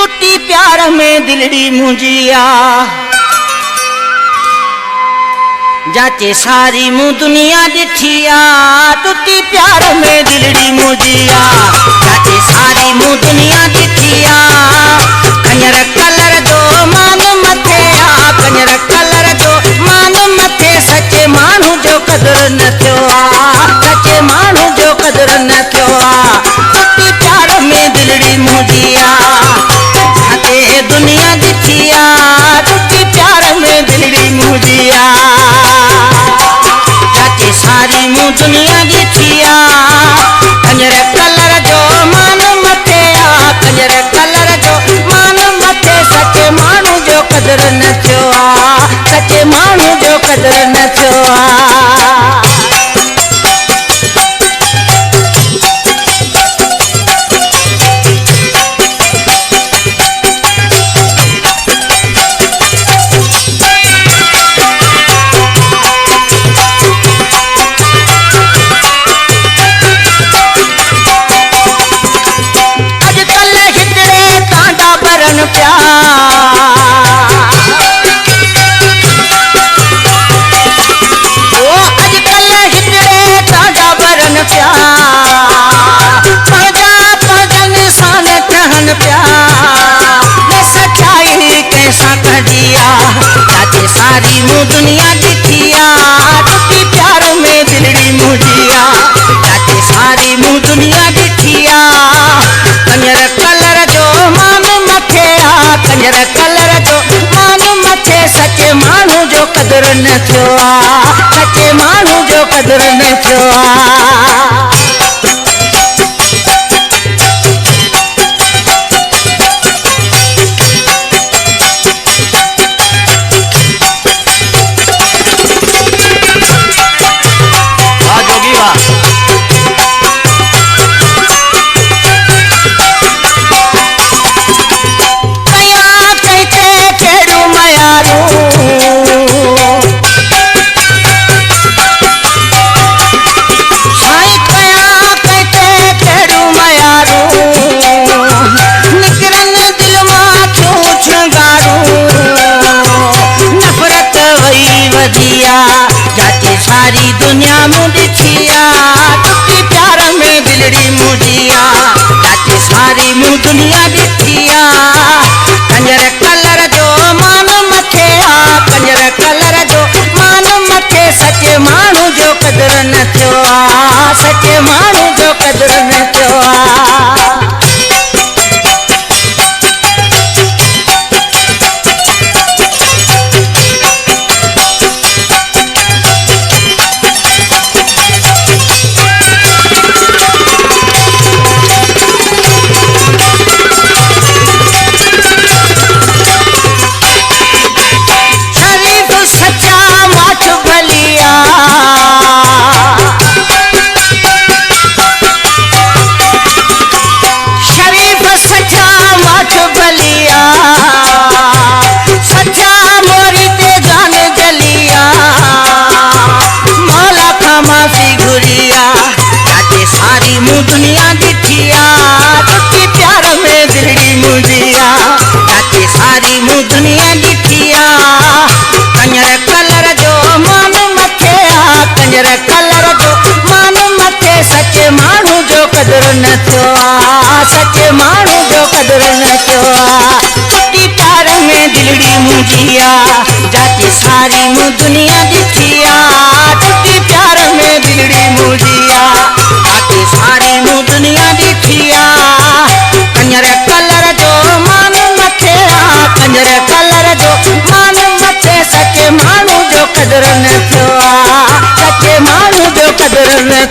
टुटी प्यार में दिलड़ी मुंजिया जाचे सारी मुँह दुनिया दिठिया। टुटी प्यार में दिलड़ी मुंजिया जाचे सारी मुँह दुनिया दिठिया। कंजर कलर जो मान मथे आ कंजर कलर जो मान मथे सचे मानू जो कदर न थियो आ सचे मानू जो कदर न थियो आ। टुटी प्यार में दिलड़ी मुंजिया जाचे दुनिया दिठिया। टुटी प्यार में दिलड़ी मुंजिया जाचे सारी मुँह दुनिया दिठिया। कंजर कलर जो मान मथे आ कंजर कलर जो मान मथे सचे मानू जो कदर न थियो आ सचे मानू जो कदर न थियो आ। सारी मुँह दुनिया दिठिया। टुटी प्यार में दिलड़ी मुंजिया जाचे सारी मुँह दुनिया दिठिया। कंजर कलर जो मान मथे आ कंजर कलर जो मान मथे सचे मानू जो कदर न थियो आ सचे मानू जो कदर न थियो आ। जाचे सारी दुनिया मुँह दिठिया। टुटी प्यार में दिलड़ी मुंजिया जाचे सारी मुँह दुनिया दिठिया। कंजर कलर जो मान मथे आ कंजर कलर जो मान मथे सचे मानू जो कदर न थियो आ सचे मानू जो कदर न थियो आ। सारी मुँह दुनिया दिठिया। टुटी प्यार में दिलड़ी मुंजिया जाचे सारी मुँह दुनिया दिठिया। कंजर कलर जो मान मथे आ कंजर कलर जो मान मथे सचे मानू जो कदर न थियो आ सचे मानू जो कदर न थियो आ। टुटी प्यार में दिलड़ी मुंजिया जाचे सारी मुँह दुनिया दिठिया। टुटी प्यार में दिलड़ी मुंजिया जाचे सारी मुँह दुनिया दिठिया। कंजर कलर जो मान मथे आ कंजर कलर जो मान मथे सचे मानू जो कदर न थियो आ सचे मानू जो कदर न